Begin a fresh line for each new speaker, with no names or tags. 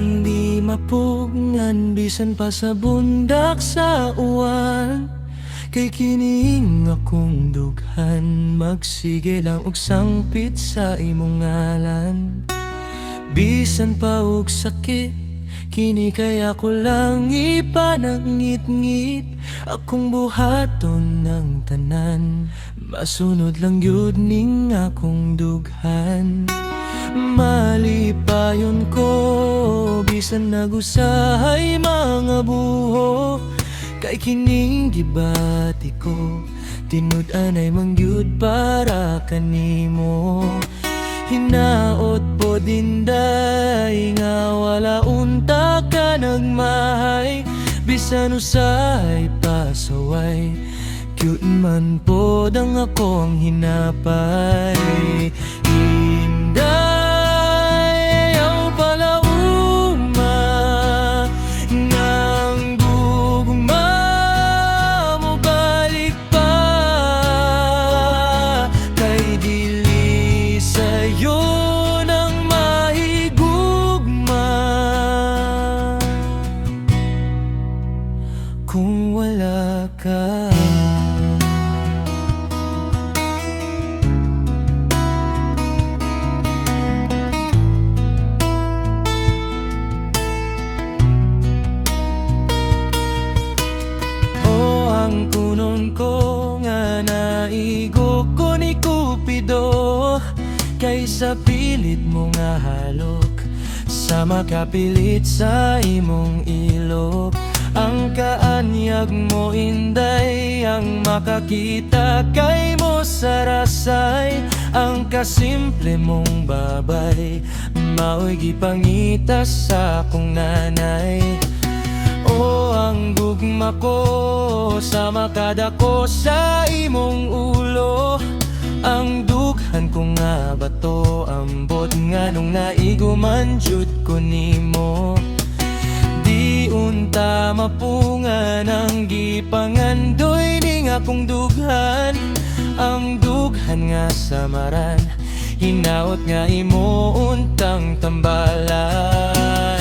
Hindi mapugngan bisan pa sa bundak sa uwan. Kay kining akong dughan, magsige lang og sangpit sa imong ngalan. Bisan pa og sakit, kini kay ako lang ipanangit-ngit. Akong buhaton ng tanan, masunod lang yun ning akong dughan. Malipayon ko, bisan nagusahay mga buho. Kay kining gibati ko, tinud-an ay mangyud para kanimo. Hinaot po dinday nga wala unta ka nagmahay. Bisan usay pasaway, cute man po dang ako ang hinapay. Inday ayaw palauma ngang gugma mo balik pa. Kay dili sa'yo nang mahigugma kung wala ka. Ang kunon ko nga naigo ko ni Cupido, kaysa pilit mo nga halok sa makapilit sa imong ilok. Ang kaanyag mo inday, ang makakita kay mo sarasay. Ang kasimple mong babay, mao'y gipangita sa akong nanay. O ang gugma ko, sa makadako sa imong ulo. Ang dughan ko nga bato, ambot nga nung naiguman jud ko nimo. Di unta mapungan ang gipangandoy ning akong dughan. Ang dughan nga samaran, hinaot nga imo untang tambalan.